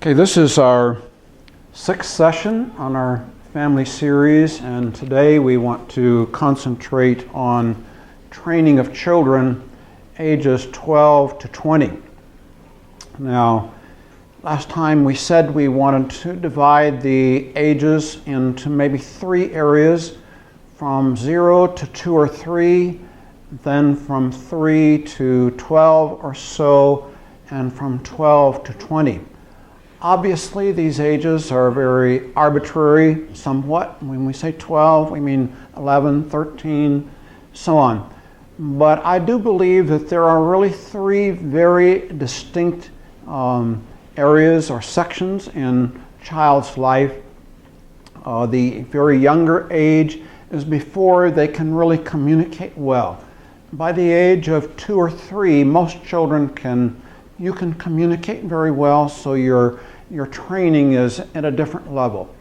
Okay, this is our sixth session on our family series, and today we want to concentrate on training of children ages 12 to 20. Now, last time we said we wanted to divide the ages into maybe three areas, from 0 to 2 or 3, then from 3 to 12 or so, and from 12 to 20. Obviously, these ages are very arbitrary, somewhat. When we say 12, we mean 11, 13, so on. But I do believe that there are really three very distinct areas or sections in a child's life. The very younger age is before they can really communicate well. By the age of 2 or 3, most children you can communicate very well, so your training is at a different level.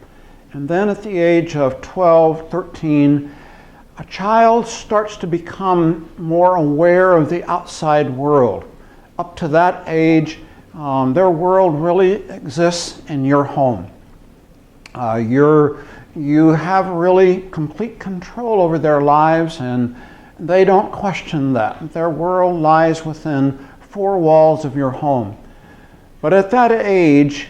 And then at the age of 12, 13, a child starts to become more aware of the outside world. Up to that age, their world really exists in your home. You have really complete control over their lives, and they don't question that. Their world lies within 4 walls of your home. But at that age,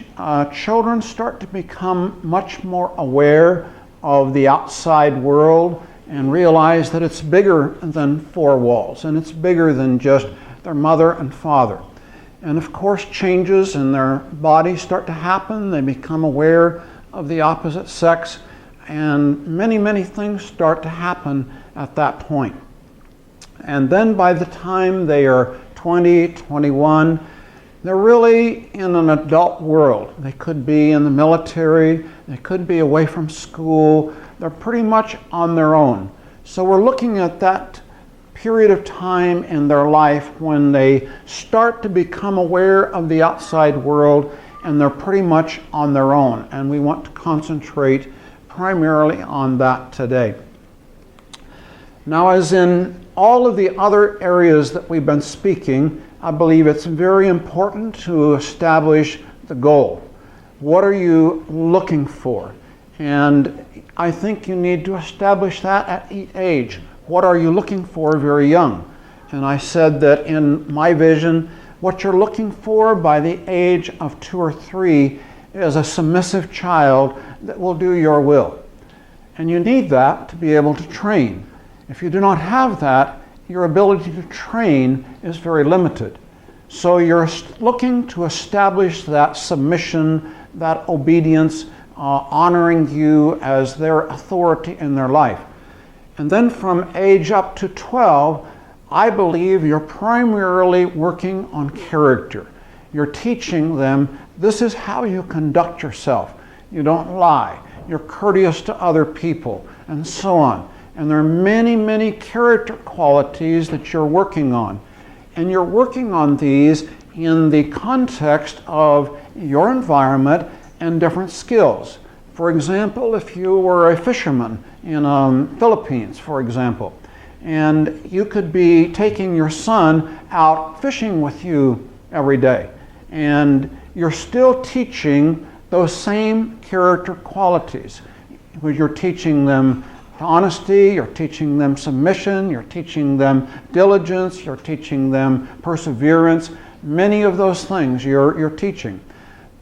children start to become much more aware of the outside world and realize that it's bigger than 4 walls, and it's bigger than just their mother and father. And of course, changes in their body start to happen. They become aware of the opposite sex, and many, many things start to happen at that point. And then by the time they are 20, 21, they're really in an adult world. They could be in the military, they could be away from school. They're pretty much on their own. So we're looking at that period of time in their life when they start to become aware of the outside world, and they're pretty much on their own. And we want to concentrate primarily on that today. Now, as in all of the other areas that we've been speaking, I believe it's very important to establish the goal. What are you looking for? And I think you need to establish that at each age. What are you looking for very young? And I said that in my vision, what you're looking for by the age of 2 or 3 is a submissive child that will do your will. And you need that to be able to train. If you do not have that, your ability to train is very limited. So you're looking to establish that submission, that obedience, honoring you as their authority in their life. And then from age up to 12, I believe you're primarily working on character. You're teaching them this is how you conduct yourself. You don't lie. You're courteous to other people, and so on. And there are many, many character qualities that you're working on. And you're working on these in the context of your environment and different skills. For example, if you were a fisherman in Philippines, for example, and you could be taking your son out fishing with you every day, and you're still teaching those same character qualities. You're teaching them honesty, you're teaching them submission, you're teaching them diligence, you're teaching them perseverance. Many of those things you're teaching.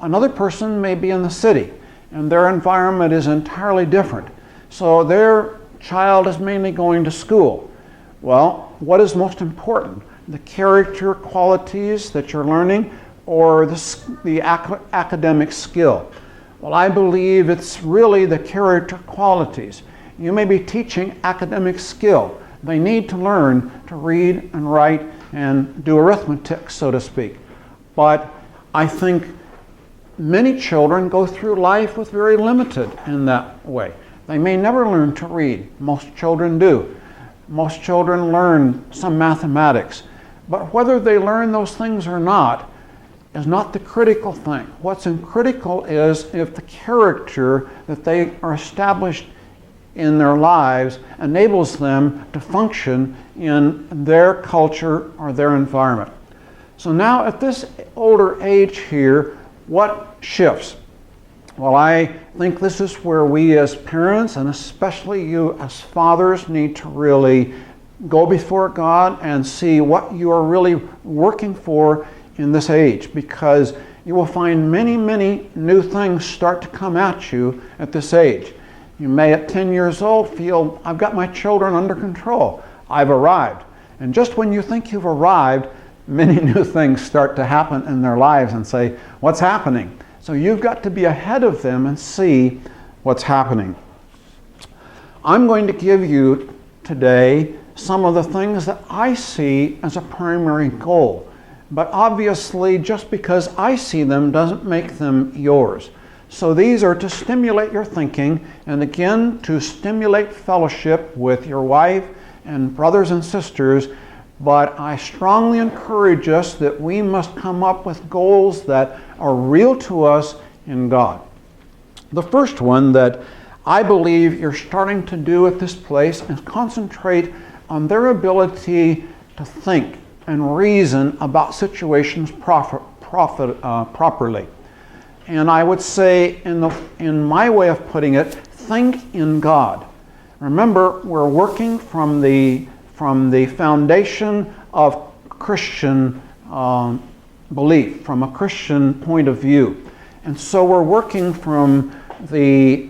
Another person may be in the city, and their environment is entirely different. So their child is mainly going to school. Well, what is most important? The character qualities that you're learning, or the academic skill? Well, I believe it's really the character qualities. You may be teaching academic skill. They need to learn to read and write and do arithmetic, so to speak. But I think many children go through life with very limited in that way. They may never learn to read. Most children do. Most children learn some mathematics. But whether they learn those things or not is not the critical thing. What's critical is if the character that they are established in their lives enables them to function in their culture or their environment. So now at this older age here, What shifts? Well, I think this is where we as parents, and especially you as fathers, need to really go before God and see what you are really working for in this age, because you will find many, many new things start to come at you at this age. You may at 10 years old feel, I've got my children under control. I've arrived. And just when you think you've arrived, many new things start to happen in their lives and say, what's happening? So you've got to be ahead of them and see what's happening. I'm going to give you today some of the things that I see as a primary goal. But obviously, just because I see them doesn't make them yours. So these are to stimulate your thinking, and again, to stimulate fellowship with your wife and brothers and sisters. But I strongly encourage us that we must come up with goals that are real to us in God. The first one that I believe you're starting to do at this place is concentrate on their ability to think and reason about situations properly. And I would say, in my way of putting it, think in God. Remember, we're working from the foundation of Christian belief, from a Christian point of view. And so we're working from the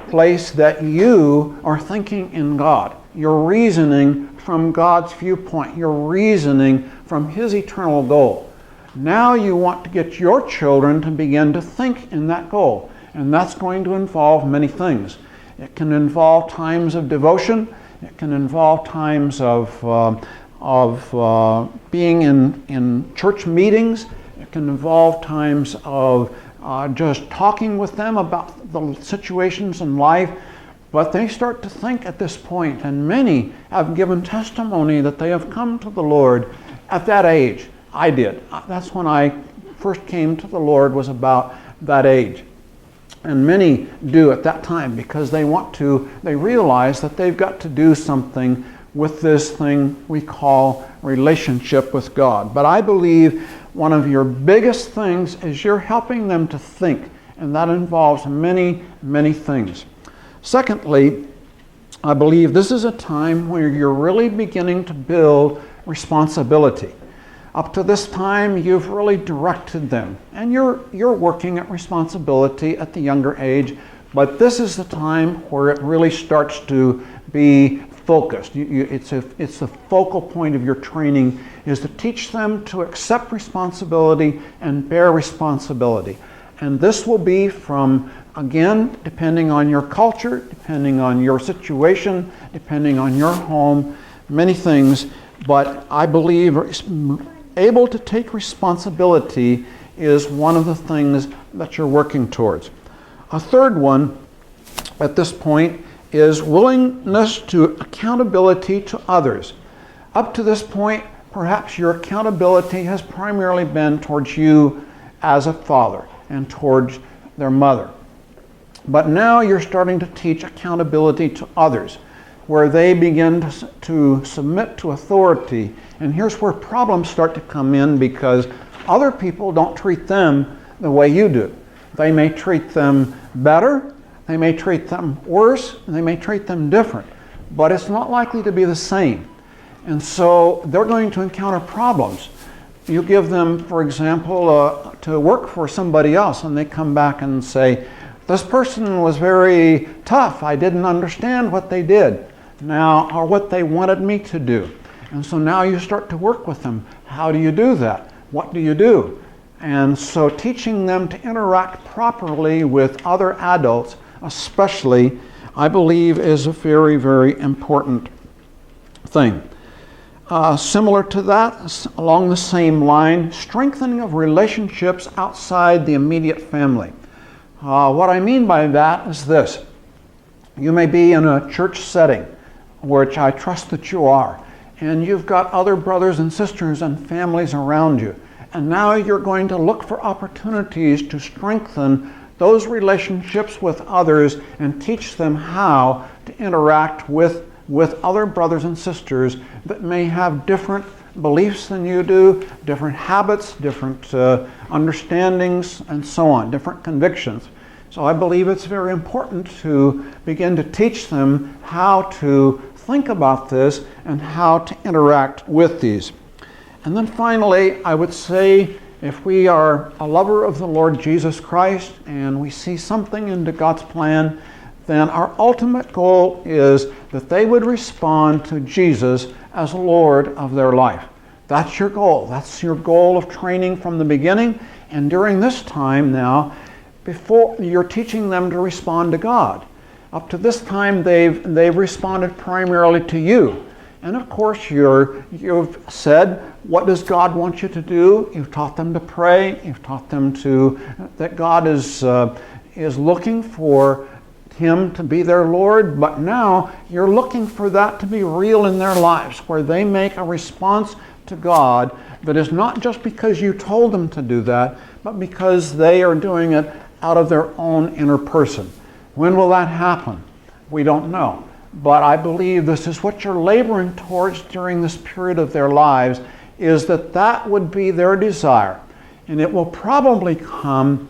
place that you are thinking in God. You're reasoning from God's viewpoint. You're reasoning from His eternal goal. Now you want to get your children to begin to think in that goal. And that's going to involve many things. It can involve times of devotion. It can involve times of being in church meetings. It can involve times of just talking with them about the situations in life. But they start to think at this point, and many have given testimony that they have come to the Lord at that age. I did. That's when I first came to the Lord, was about that age. And many do at that time because they realize that they've got to do something with this thing we call relationship with God. But I believe one of your biggest things is you're helping them to think, and that involves many, many things. Secondly, I believe this is a time where you're really beginning to build responsibility. Up to this time, you've really directed them, and you're working at responsibility at the younger age, but this is the time where it really starts to be focused. It's the focal point of your training, is to teach them to accept responsibility and bear responsibility. And this will be from, again, depending on your culture, depending on your situation, depending on your home, many things, but I believe able to take responsibility is one of the things that you're working towards. A third one at this point is willingness to accountability to others. Up to this point, perhaps your accountability has primarily been towards you as a father and towards their mother. But now you're starting to teach accountability to others, where they begin to submit to authority. And here's where problems start to come in, because other people don't treat them the way you do. They may treat them better, they may treat them worse, and they may treat them different. But it's not likely to be the same. And so they're going to encounter problems. You give them, for example, to work for somebody else, and they come back and say, this person was very tough. I didn't understand what they did now, or what they wanted me to do. And so now you start to work with them. How do you do that? What do you do? And so teaching them to interact properly with other adults, especially, I believe is a very, very important thing. Similar to that, along the same line, strengthening of relationships outside the immediate family. What I mean by that is this. You may be in a church setting, which I trust that you are, and you've got other brothers and sisters and families around you. And now you're going to look for opportunities to strengthen those relationships with others and teach them how to interact with other brothers and sisters that may have different beliefs than you do, different habits, different understandings, and so on, different convictions. So I believe it's very important to begin to teach them how to think about this and how to interact with these. And then finally, I would say, if we are a lover of the Lord Jesus Christ and we see something into God's plan, then our ultimate goal is that they would respond to Jesus as Lord of their life. That's your goal. That's your goal of training from the beginning. And during this time now, before you're teaching them to respond to God. Up to this time, they've responded primarily to you. And of course, you've said, what does God want you to do? You've taught them to pray. You've taught them that God is looking for Him to be their Lord. But now you're looking for that to be real in their lives, where they make a response to God that is not just because you told them to do that, but because they are doing it out of their own inner person. When will that happen? We don't know. But I believe this is what you're laboring towards during this period of their lives, is that would be their desire. And it will probably come,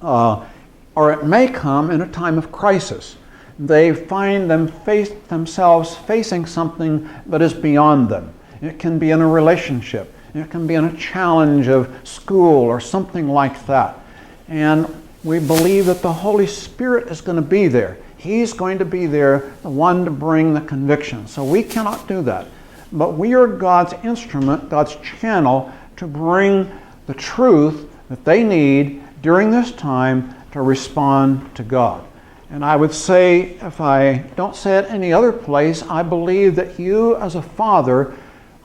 or it may come in a time of crisis. They find themselves facing something that is beyond them. It can be in a relationship. It can be in a challenge of school or something like that. And we believe that the Holy Spirit is going to be there. He's going to be there, the one to bring the conviction. So we cannot do that. But we are God's instrument, God's channel, to bring the truth that they need during this time to respond to God. And I would say, if I don't say it any other place, I believe that you as a father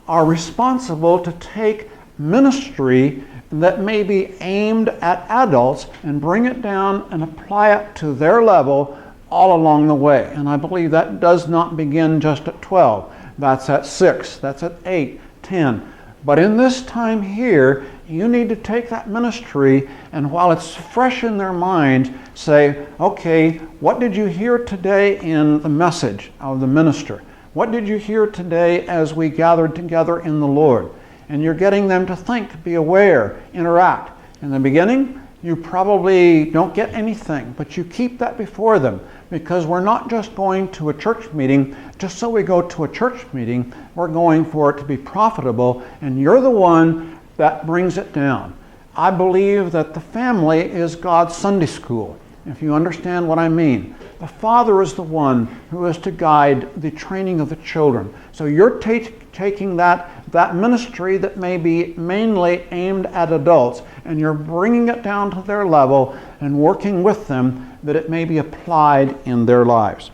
are responsible to take ministry that may be aimed at adults and bring it down and apply it to their level all along the way. And I believe that does not begin just at 12. That's at 6, that's at 8, 10. But in this time here, you need to take that ministry, and while it's fresh in their minds, say, okay, what did you hear today in the message of the minister? What did you hear today as we gathered together in the Lord? And you're getting them to think, be aware, interact. In the beginning, you probably don't get anything, but you keep that before them, because we're not just going to a church meeting just so we go to a church meeting. We're going for it to be profitable, and you're the one that brings it down. I believe that the family is God's Sunday school, if you understand what I mean. The father is the one who is to guide the training of the children. So you're taking that ministry that may be mainly aimed at adults, and you're bringing it down to their level and working with them that it may be applied in their lives.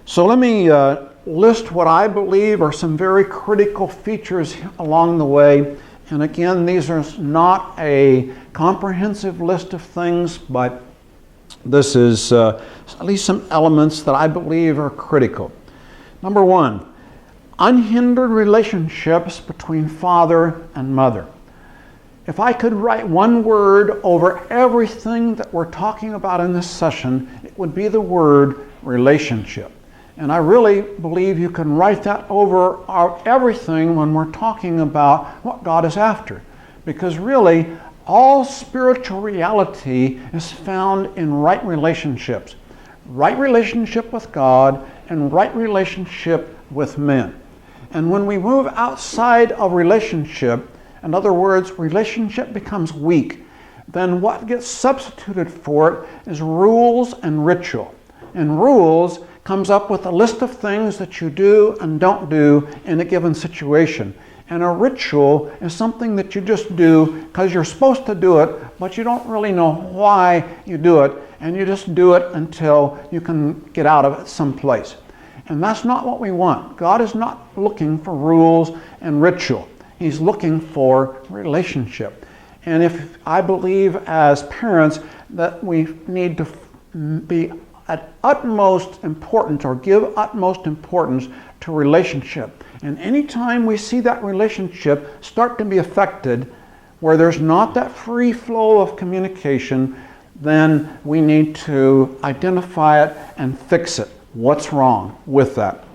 So let me list what I believe are some very critical features along the way. And again, these are not a comprehensive list of things, but this is at least some elements that I believe are critical. Number one, unhindered relationships between father and mother. If I could write one word over everything that we're talking about in this session, it would be the word relationship. And I really believe you can write that over everything when we're talking about what God is after. Because really, all spiritual reality is found in right relationships. Right relationship with God and right relationship with men. And when we move outside of relationship, in other words, relationship becomes weak, then what gets substituted for it is rules and ritual. And rules comes up with a list of things that you do and don't do in a given situation. And a ritual is something that you just do because you're supposed to do it, but you don't really know why you do it, and you just do it until you can get out of it someplace. And that's not what we want. God is not looking for rules and ritual. He's looking for relationship. And if I believe as parents that we need to be at utmost importance, or give utmost importance to relationship. And anytime we see that relationship start to be affected, where there's not that free flow of communication, then we need to identify it and fix it. What's wrong with that?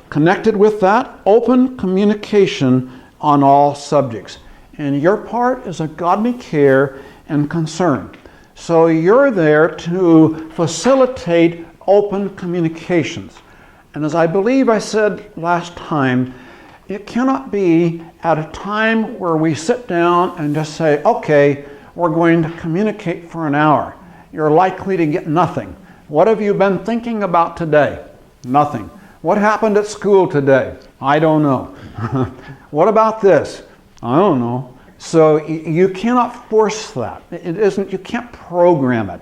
connected with that, open communication on all subjects. And your part is a godly care and concern. So you're there to facilitate open communications. And as I believe I said last time, it cannot be at a time where we sit down and just say, okay, we're going to communicate for an hour. You're likely to get nothing. What have you been thinking about today? Nothing. What happened at school today? I don't know. What about this? I don't know. So you cannot force that. You can't program it.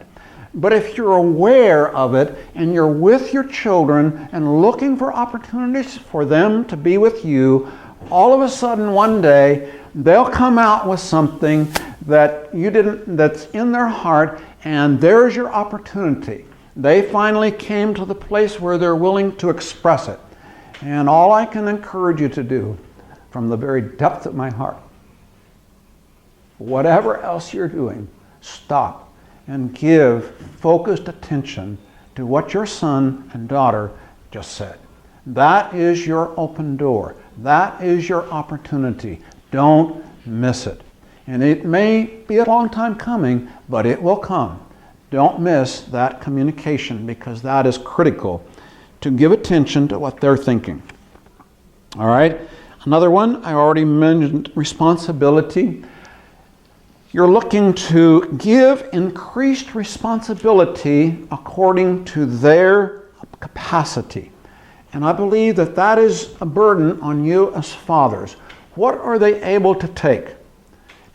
But if you're aware of it and you're with your children and looking for opportunities for them to be with you, all of a sudden one day they'll come out with something that's in their heart, and there's your opportunity. They finally came to the place where they're willing to express it. And all I can encourage you to do from the very depth of my heart, whatever else you're doing, stop and give focused attention to what your son and daughter just said. That is your open door. That is your opportunity. Don't miss it. And it may be a long time coming, but it will come. Don't miss that communication, because that is critical to give attention to what they're thinking. All right? Another one, I already mentioned responsibility. You're looking to give increased responsibility according to their capacity. And I believe that that is a burden on you as fathers. What are they able to take?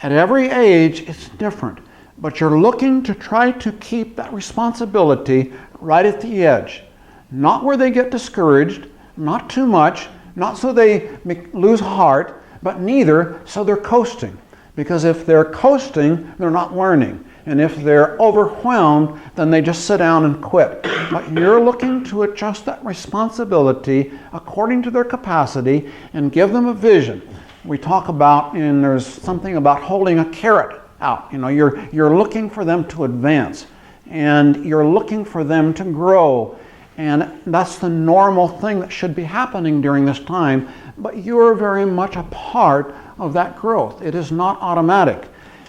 At every age, it's different. But you're looking to try to keep that responsibility right at the edge. Not where they get discouraged, not too much, not so they lose heart, but neither so they're coasting. Because if they're coasting, they're not learning. And if they're overwhelmed, then they just sit down and quit. But you're looking to adjust that responsibility according to their capacity and give them a vision. We talk about, and there's something about holding a carrot out. You're looking for them to advance, and you're looking for them to grow. And that's the normal thing that should be happening during this time, but you're very much a part of that growth. It is not automatic.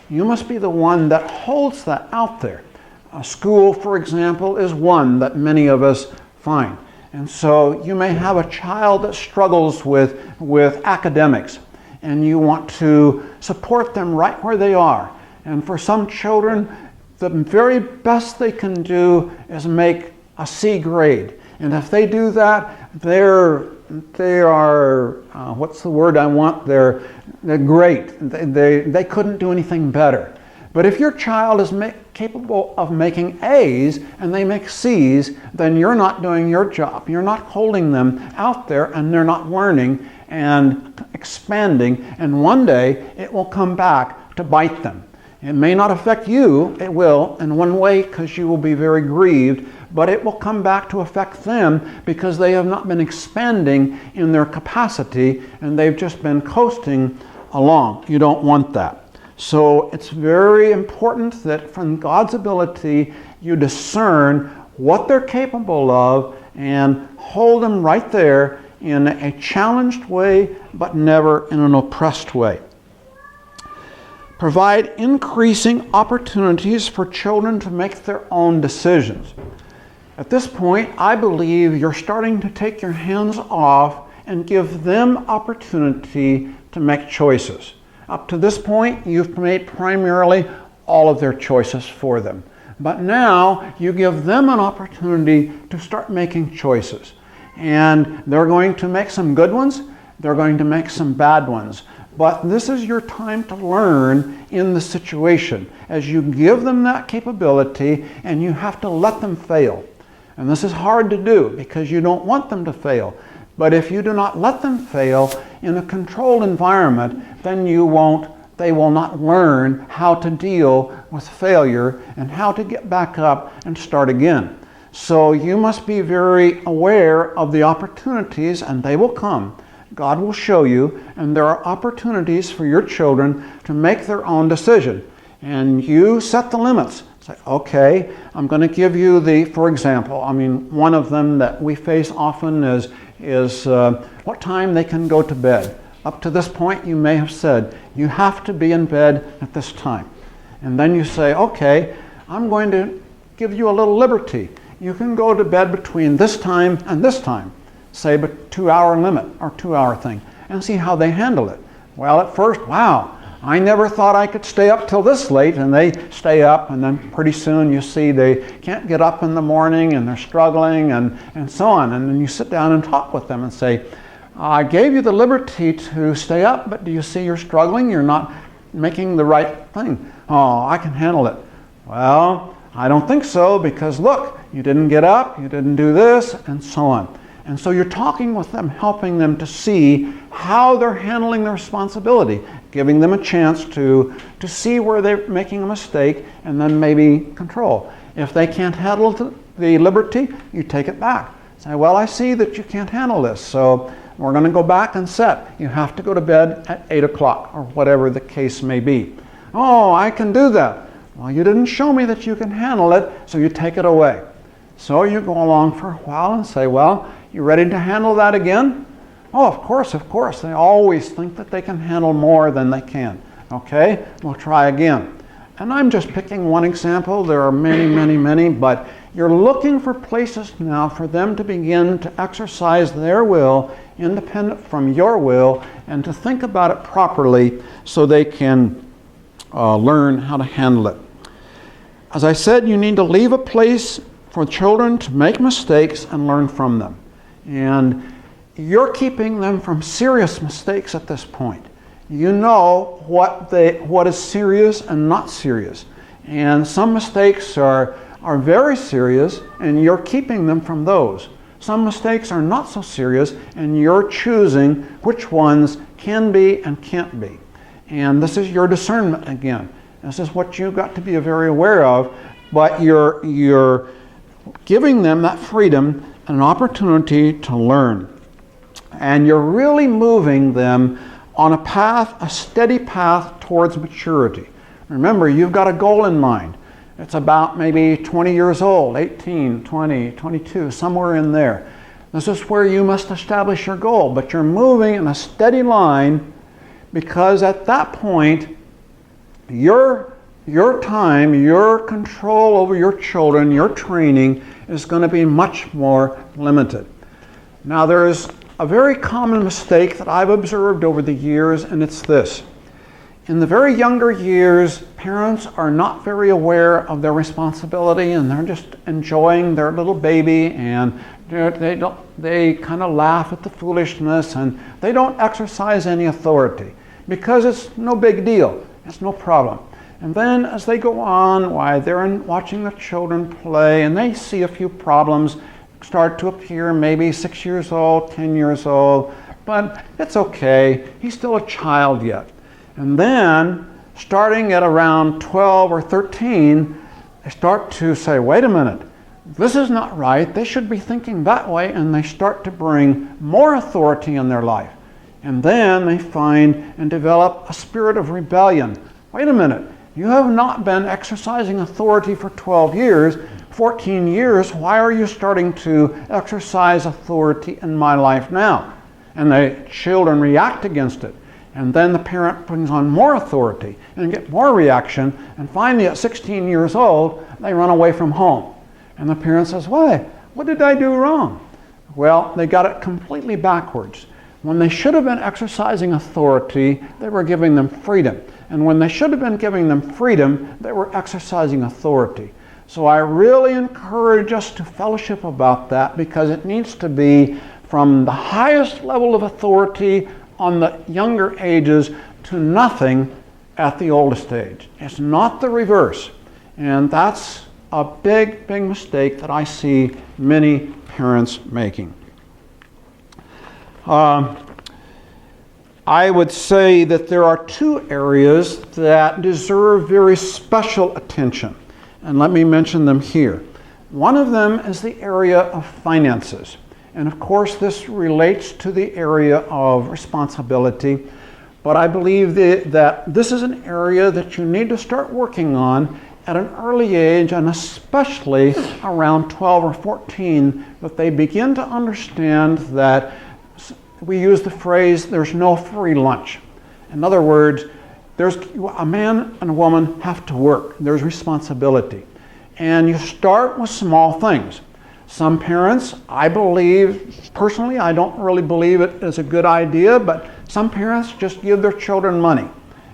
You must be the one that holds that out there. A school, for example, is one that many of us find. And so you may have a child that struggles with academics, and you want to support them right where they are. And for some children, the very best they can do is make a C grade. And if they do that, they are, what's the word I want? They're great. They couldn't do anything better. But if your child is capable of making A's and they make C's, then you're not doing your job. You're not holding them out there, and they're not learning and expanding. And one day it will come back to bite them. It may not affect you. It will in one way, because you will be very grieved, but it will come back to affect them because they have not been expanding in their capacity, and they've just been coasting along. You don't want that. So it's very important that from God's ability, you discern what they're capable of and hold them right there in a challenged way, but never in an oppressed way. Provide increasing opportunities for children to make their own decisions. At this point, I believe you're starting to take your hands off and give them opportunity to make choices. Up to this point, you've made primarily all of their choices for them. But now you give them an opportunity to start making choices. And they're going to make some good ones, they're going to make some bad ones. But this is your time to learn in the situation as you give them that capability, and you have to let them fail. And this is hard to do because you don't want them to fail. But if you do not let them fail in a controlled environment, then they will not learn how to deal with failure and how to get back up and start again. So you must be very aware of the opportunities, and they will come. God will show you, and there are opportunities for your children to make their own decision. And you set the limits. Say, okay, I'm going to give you for example, one of them that we face often is what time they can go to bed. Up to this point, you may have said, you have to be in bed at this time. And then you say, okay, I'm going to give you a little liberty. You can go to bed between this time and this time, say a 2-hour limit or 2-hour thing, and see how they handle it. Well, at first, wow, I never thought I could stay up till this late, and they stay up, and then pretty soon you see they can't get up in the morning and they're struggling and so on. And then you sit down and talk with them and say, I gave you the liberty to stay up, but do you see you're struggling? You're not making the right thing. Oh, I can handle it. Well, I don't think so, because look, you didn't get up, you didn't do this, and so on. And so you're talking with them, helping them to see how they're handling their responsibility, giving them a chance to see where they're making a mistake, and then maybe control. If they can't handle the liberty, you take it back. Say, well, I see that you can't handle this, so we're going to go back and set. You have to go to bed at 8 o'clock, or whatever the case may be. Oh, I can do that. Well, you didn't show me that you can handle it, so you take it away. So you go along for a while and say, well, you ready to handle that again? Oh, of course, of course. They always think that they can handle more than they can. Okay, we'll try again. And I'm just picking one example. There are many, many, many, but you're looking for places now for them to begin to exercise their will, independent from your will, and to think about it properly so they can learn how to handle it. As I said, you need to leave a place for children to make mistakes and learn from them. And you're keeping them from serious mistakes at this point. You know what is serious and not serious. And some mistakes are very serious, and you're keeping them from those. Some mistakes are not so serious, and you're choosing which ones can be and can't be. And this is your discernment again. This is what you've got to be very aware of, but you're giving them that freedom and an opportunity to learn. And you're really moving them on a path, a steady path towards maturity. Remember, you've got a goal in mind. It's about maybe 20 years old, 18, 20, 22, somewhere in there. This is where you must establish your goal, but you're moving in a steady line, because at that point, your time, your control over your children, your training is going to be much more limited. Now, there's a very common mistake that I've observed over the years, and it's this. In the very younger years, parents are not very aware of their responsibility, and they're just enjoying their little baby, and they kind of laugh at the foolishness, and they don't exercise any authority because it's no big deal. It's no problem. And then as they go on, while they're watching the children play, and they see a few problems start to appear, maybe 6 years old, 10 years old, but it's okay. He's still a child yet. And then, starting at around 12 or 13, they start to say, wait a minute, this is not right. They should be thinking that way, and they start to bring more authority in their life. And then they find and develop a spirit of rebellion. Wait a minute, you have not been exercising authority for 12 years, 14 years, why are you starting to exercise authority in my life now? And the children react against it. And then the parent brings on more authority and get more reaction, and finally at 16 years old, they run away from home. And the parent says, why? What did I do wrong? Well, they got it completely backwards. When they should have been exercising authority, they were giving them freedom. And when they should have been giving them freedom, they were exercising authority. So I really encourage us to fellowship about that, because it needs to be from the highest level of authority on the younger ages to nothing at the oldest age. It's not the reverse. And that's a big, big mistake that I see many parents making. I would say that there are two areas that deserve very special attention. And let me mention them here. One of them is the area of finances. And of course, this relates to the area of responsibility. But I believe that this is an area that you need to start working on at an early age, and especially around 12 or 14, that they begin to understand that we use the phrase, there's no free lunch. In other words, there's a man and a woman have to work. There's responsibility. And you start with small things. Some parents, I believe, personally, I don't really believe it is a good idea, but some parents just give their children money.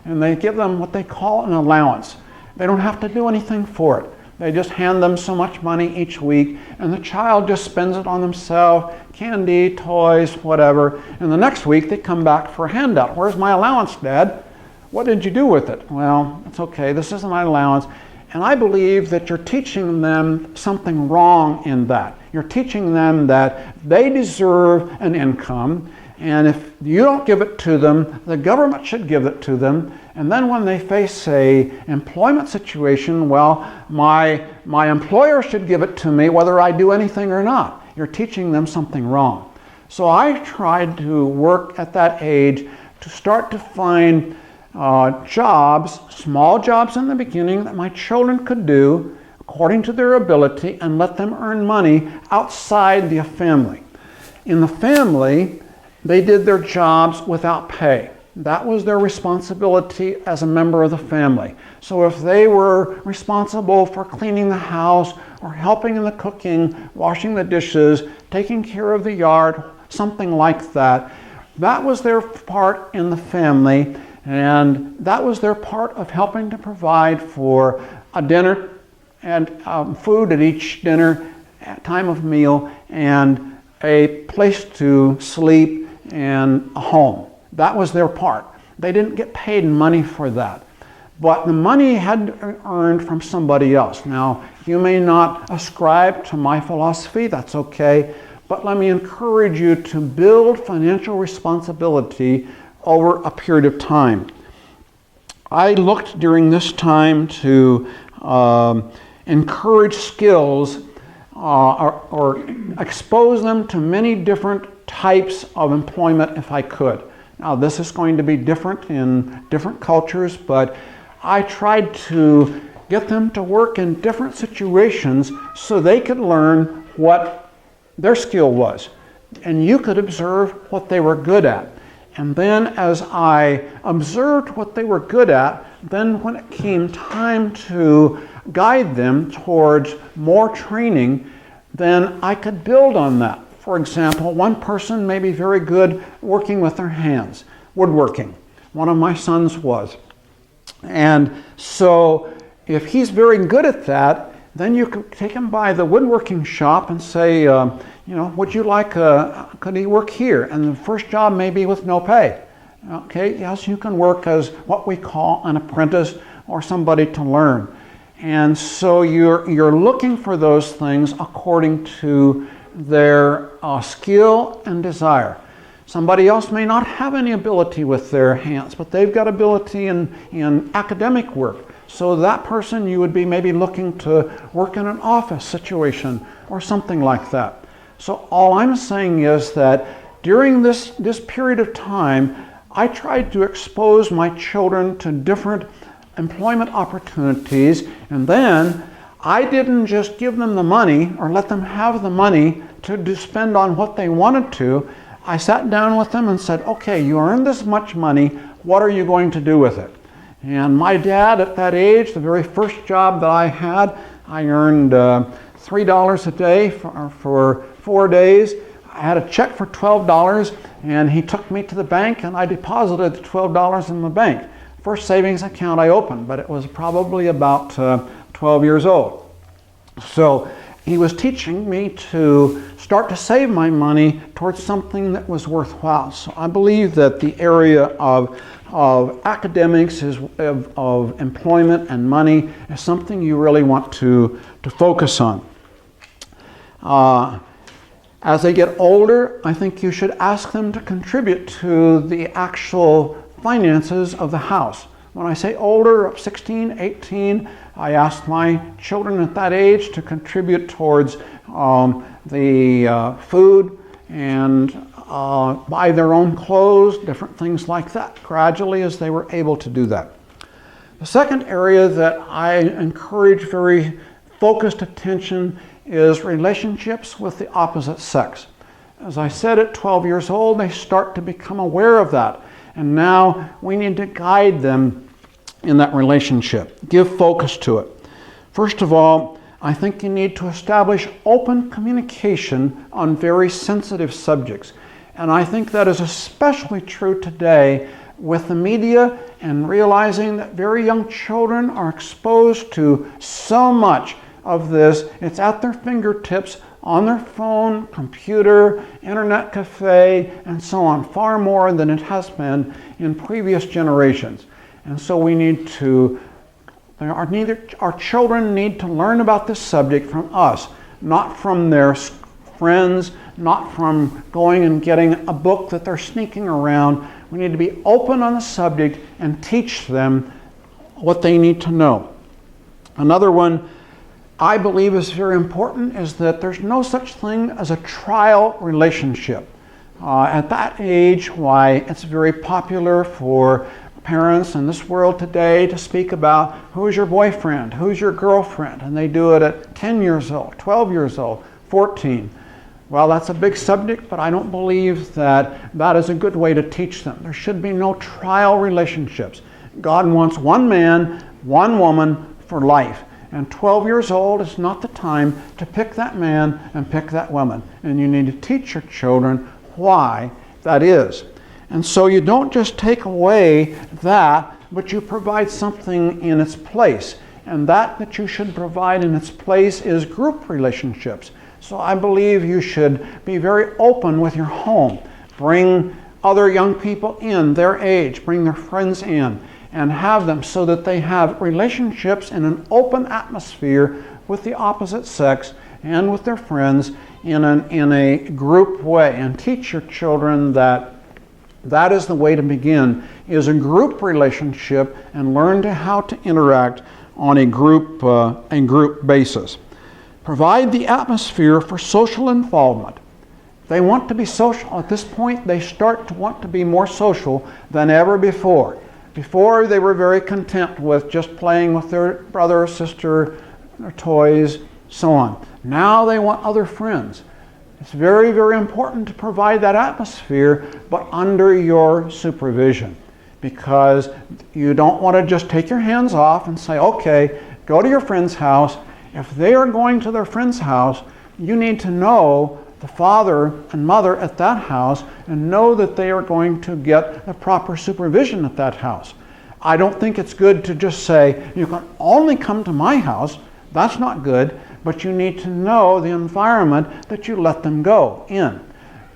And they give them what they call an allowance. They don't have to do anything for it. They just hand them so much money each week, and the child just spends it on themselves, candy, toys, whatever. And the next week they come back for a handout. Where's my allowance, Dad? What did you do with it? Well, it's okay, this is my allowance. And I believe that you're teaching them something wrong in that. You're teaching them that they deserve an income, and if you don't give it to them, the government should give it to them. And then when they face a employment situation, well, my employer should give it to me whether I do anything or not. You're teaching them something wrong. So I tried to work at that age to start to find jobs, small jobs in the beginning that my children could do according to their ability, and let them earn money outside the family. In the family, they did their jobs without pay. That was their responsibility as a member of the family. So if they were responsible for cleaning the house or helping in the cooking, washing the dishes, taking care of the yard, something like that, that was their part in the family, and that was their part of helping to provide for a dinner and food at each dinner, time of meal, and a place to sleep and a home. That was their part. They didn't get paid money for that. But the money had to be earned from somebody else. Now, you may not ascribe to my philosophy, that's okay, but let me encourage you to build financial responsibility over a period of time. I looked during this time to encourage skills or expose them to many different types of employment if I could. Now, this is going to be different in different cultures, but I tried to get them to work in different situations so they could learn what their skill was. And you could observe what they were good at. And then as I observed what they were good at, then when it came time to guide them towards more training, then I could build on that. For example, one person may be very good working with their hands, woodworking. One of my sons was. And so if he's very good at that, then you could take him by the woodworking shop and say, would you like, could he work here? And the first job may be with no pay. Okay, yes, you can work as what we call an apprentice or somebody to learn. And so you're looking for those things according to their skill and desire. Somebody else may not have any ability with their hands, but they've got ability in academic work. So that person you would be maybe looking to work in an office situation or something like that. So all I'm saying is that during this period of time, I tried to expose my children to different employment opportunities, and then I didn't just give them the money or let them have the money to spend on what they wanted to. I sat down with them and said, okay, you earned this much money, what are you going to do with it? And my dad at that age, the very first job that I had, I earned $3 a day for 4 days. I had a check for $12, and he took me to the bank and I deposited the $12 in the bank. First savings account I opened, but it was probably about 12 years old. So he was teaching me to start to save my money towards something that was worthwhile. So I believe that the area of academics, of employment and money is something you really want to focus on. As they get older, I think you should ask them to contribute to the actual finances of the house. When I say older, 16, 18, I asked my children at that age to contribute towards the food and buy their own clothes, different things like that, gradually as they were able to do that. The second area that I encourage very focused attention is relationships with the opposite sex. As I said, at 12 years old, they start to become aware of that. And now we need to guide them in that relationship. Give focus to it. First of all, I think you need to establish open communication on very sensitive subjects. And I think that is especially true today with the media and realizing that very young children are exposed to so much of this. It's at their fingertips, on their phone, computer, internet cafe, and so on, far more than it has been in previous generations. And so we need to, our children need to learn about this subject from us, not from their friends, not from going and getting a book that they're sneaking around. We need to be open on the subject and teach them what they need to know. Another one I believe is very important is that there's no such thing as a trial relationship. At that age, why it's very popular for parents in this world today to speak about who's your boyfriend, who's your girlfriend, and they do it at 10 years old, 12 years old, 14. Well, that's a big subject, but I don't believe that that is a good way to teach them. There should be no trial relationships. God wants one man, one woman for life. And 12 years old is not the time to pick that man and pick that woman. And you need to teach your children why that is. And so you don't just take away that, but you provide something in its place. And that you should provide in its place is group relationships. So I believe you should be very open with your home. Bring other young people in their age, bring their friends in, and have them so that they have relationships in an open atmosphere with the opposite sex and with their friends in a group way. And teach your children that that is the way to begin, is a group relationship, and learn how to interact on a group basis. Provide the atmosphere for social involvement. They want to be social. At this point, they start to want to be more social than ever before. Before, they were very content with just playing with their brother or sister, their toys, so on. Now they want other friends. It's very, very important to provide that atmosphere, but under your supervision, because you don't want to just take your hands off and say, okay, go to your friend's house. If they are going to their friend's house, you need to know the father and mother at that house and know that they are going to get the proper supervision at that house. I don't think it's good to just say, you can only come to my house. That's not good, but you need to know the environment that you let them go in.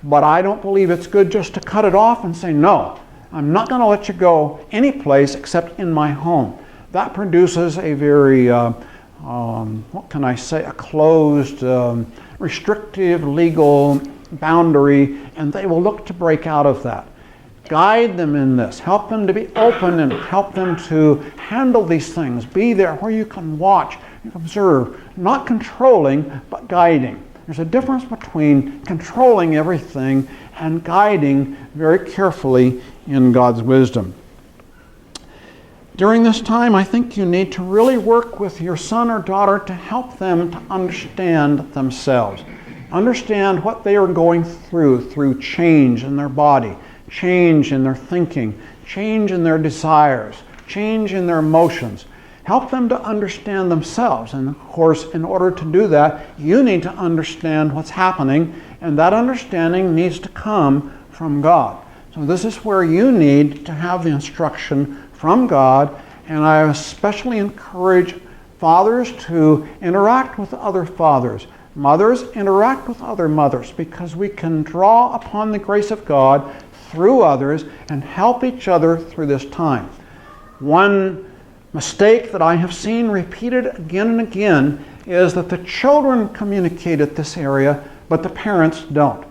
But I don't believe it's good just to cut it off and say, no, I'm not going to let you go any place except in my home. That produces a very, what can I say, a closed, restrictive legal boundary, and they will look to break out of that. Guide them in this. Help them to be open and help them to handle these things. Be there where you can watch, you can observe. Not controlling, but guiding. There's a difference between controlling everything and guiding very carefully in God's wisdom. During this time, I think you need to really work with your son or daughter to help them to understand themselves. Understand what they are going through change in their body, change in their thinking, change in their desires, change in their emotions. Help them to understand themselves. And of course, in order to do that, you need to understand what's happening, and that understanding needs to come from God. So this is where you need to have the instruction from God, and I especially encourage fathers to interact with other fathers. Mothers, interact with other mothers, because we can draw upon the grace of God through others and help each other through this time. One mistake that I have seen repeated again and again is that the children communicate at this area, but the parents don't.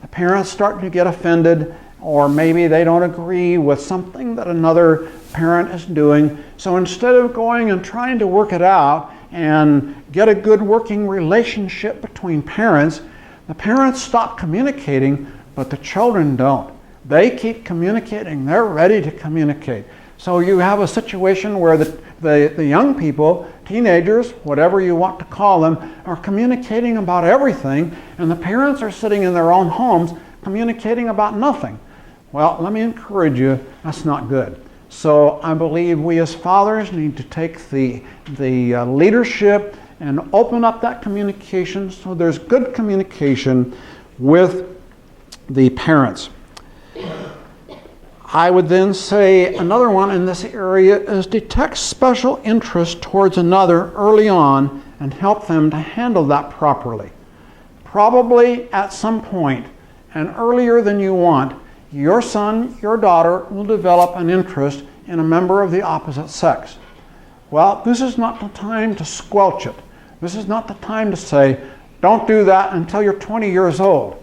The parents start to get offended, or maybe they don't agree with something that another parent is doing. So instead of going and trying to work it out and get a good working relationship between parents, the parents stop communicating, but the children don't. They keep communicating. They're ready to communicate. So you have a situation where the young people, teenagers, whatever you want to call them, are communicating about everything, and the parents are sitting in their own homes communicating about nothing. Well, let me encourage you, that's not good. So I believe we as fathers need to take the leadership and open up that communication so there's good communication with the parents. I would then say another one in this area is detect special interest towards another early on and help them to handle that properly. Probably at some point, and earlier than you want, your son, your daughter will develop an interest in a member of the opposite sex. Well, this is not the time to squelch it. This is not the time to say, don't do that until you're 20 years old.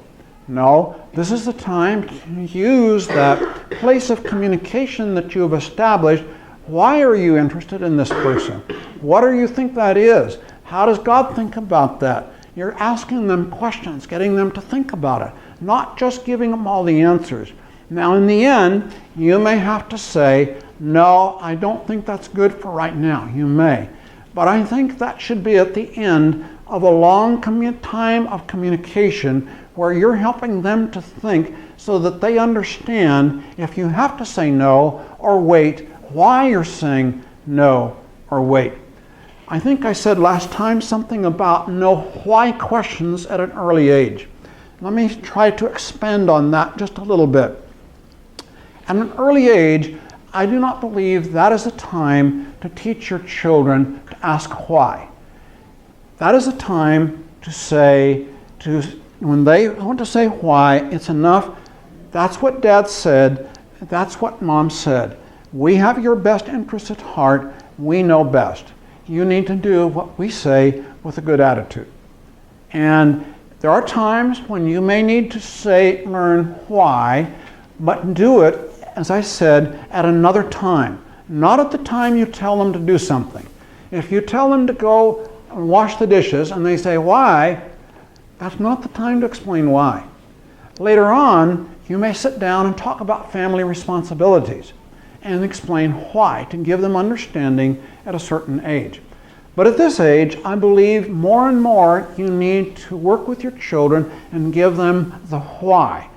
No, this is the time to use that place of communication that you've established. Why are you interested in this person? What do you think that is? How does God think about that? You're asking them questions, getting them to think about it, not just giving them all the answers. Now, in the end, you may have to say, no, I don't think that's good for right now. You may. But I think that should be at the end of a long time of communication where you're helping them to think so that they understand if you have to say no or wait, why you're saying no or wait. I think I said last time something about no why questions at an early age. Let me try to expand on that just a little bit. At an early age, I do not believe that is a time to teach your children to ask why. That is a time to say, when they want to say why, it's enough. That's what Dad said. That's what Mom said. We have your best interest at heart. We know best. You need to do what we say with a good attitude. And there are times when you may need to learn why, but do it, as I said, at another time. Not at the time you tell them to do something. If you tell them to go and wash the dishes and they say why, that's not the time to explain why. Later on, you may sit down and talk about family responsibilities and explain why, to give them understanding at a certain age. But at this age, I believe more and more you need to work with your children and give them the why.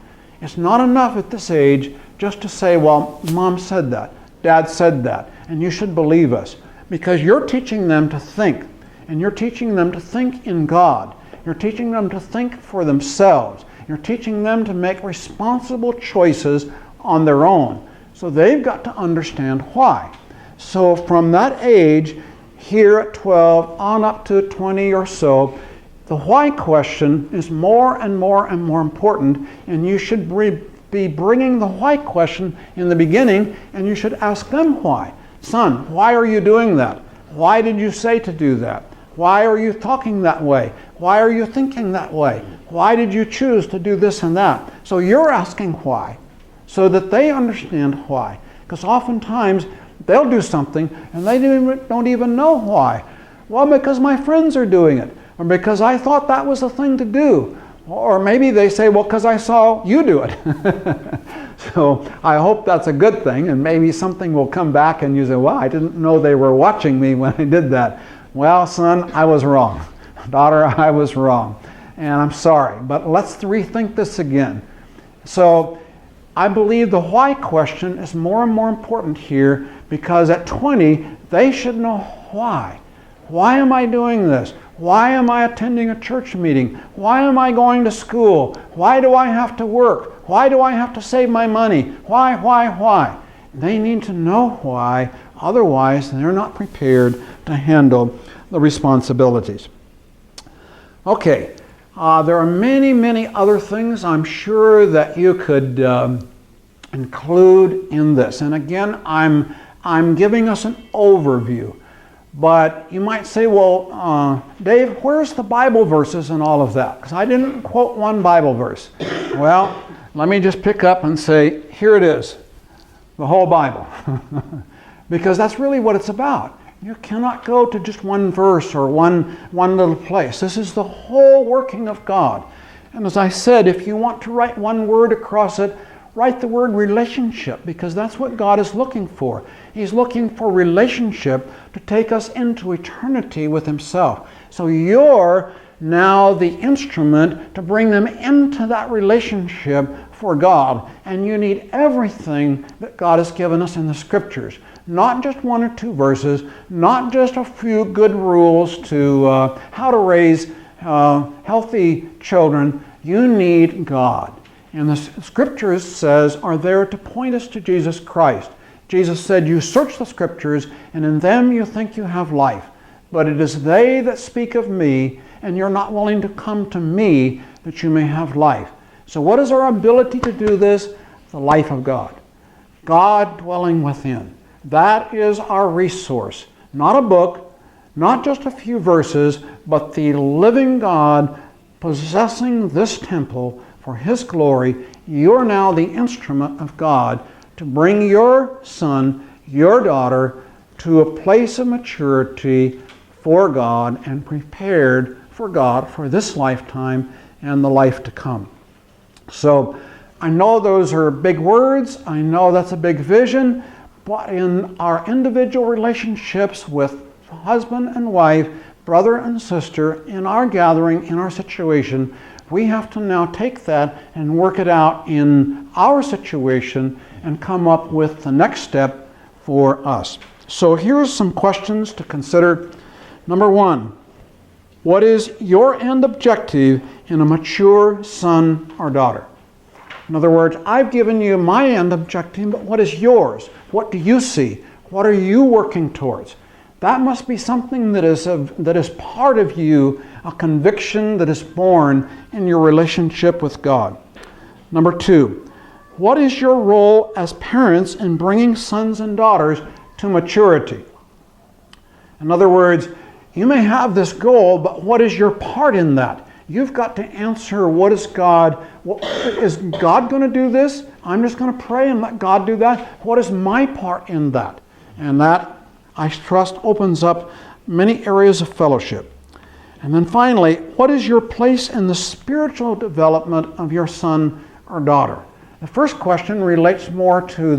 It's not enough at this age just to say, well, Mom said that, Dad said that, and you should believe us. Because you're teaching them to think, and you're teaching them to think in God. You're teaching them to think for themselves. You're teaching them to make responsible choices on their own. So they've got to understand why. So from that age, here at 12 on up to 20 or so, the why question is more and more and more important, and you should be bringing the why question in the beginning, and you should ask them why. Son, why are you doing that? Why did you say to do that? Why are you talking that way? Why are you thinking that way? Why did you choose to do this and that? So you're asking why, so that they understand why. Because oftentimes they'll do something and they don't even know why. Well, because my friends are doing it, or because I thought that was the thing to do. Or maybe they say, well, because I saw you do it. So I hope that's a good thing, and maybe something will come back and you say, well, I didn't know they were watching me when I did that. Well, son, I was wrong. Daughter, I was wrong. And I'm sorry, but let's rethink this again. So I believe the why question is more and more important here, because at 20, they should know why. Why am I doing this? Why am I attending a church meeting? Why am I going to school? Why do I have to work? Why do I have to save my money? Why? They need to know why, otherwise they're not prepared to handle the responsibilities. Okay, there are many, many other things I'm sure that you could include in this. And again, I'm giving us an overview. But you might say, well, Dave, where's the Bible verses and all of that? Because I didn't quote one Bible verse. Well, let me just pick up and say, here it is, the whole Bible. Because that's really what it's about. You cannot go to just one verse or one little place. This is the whole working of God. And as I said, if you want to write one word across it, write the word relationship, because that's what God is looking for. He's looking for relationship to take us into eternity with Himself. So you're now the instrument to bring them into that relationship for God. And you need everything that God has given us in the Scriptures. Not just one or two verses, not just a few good rules to how to raise healthy children. You need God. And the Scriptures says are there to point us to Jesus Christ. Jesus said, you search the Scriptures, and in them you think you have life. But it is they that speak of me, and you're not willing to come to me that you may have life. So what is our ability to do this? The life of God. God dwelling within. That is our resource. Not a book, not just a few verses, but the living God possessing this temple for His glory. You're now the instrument of God to bring your son, your daughter, to a place of maturity for God and prepared for God for this lifetime and the life to come. So I know those are big words. I know that's a big vision. But in our individual relationships with husband and wife, brother and sister, in our gathering, in our situation, we have to now take that and work it out in our situation and come up with the next step for us. So here's some questions to consider. Number one, what is your end objective in a mature son or daughter? In other words, I've given you my end objective, but what is yours? What do you see? What are you working towards? That must be something that is part of you, a conviction that is born in your relationship with God. Number two, what is your role as parents in bringing sons and daughters to maturity? In other words, you may have this goal, but what is your part in that? You've got to answer, is God going to do this? I'm just going to pray and let God do that. What is my part in that? And that, I trust, opens up many areas of fellowship. And then finally, what is your place in the spiritual development of your son or daughter? The first question relates more to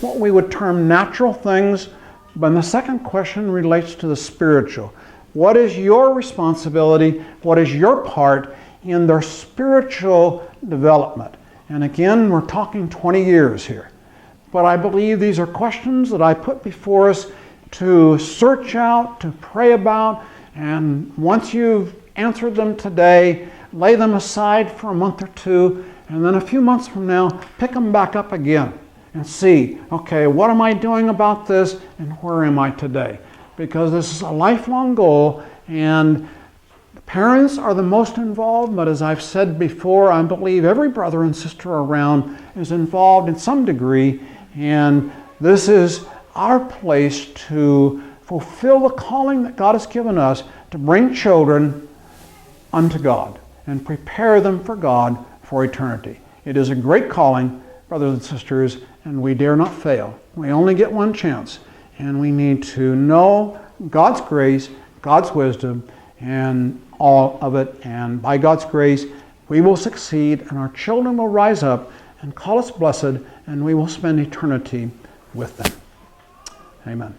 what we would term natural things, but the second question relates to the spiritual. What is your responsibility? What is your part in their spiritual development? And again, we're talking 20 years here. But I believe these are questions that I put before us to search out, to pray about, and once you've answered them today, lay them aside for a month or two, and then a few months from now, pick them back up again and see, okay, what am I doing about this, and where am I today? Because this is a lifelong goal, and parents are the most involved, but as I've said before, I believe every brother and sister around is involved in some degree, and this is our place to fulfill the calling that God has given us to bring children unto God and prepare them for God for eternity. It is a great calling, brothers and sisters, and we dare not fail. We only get one chance, and we need to know God's grace, God's wisdom, and all of it. And by God's grace, we will succeed, and our children will rise up and call us blessed, and we will spend eternity with them. Amen.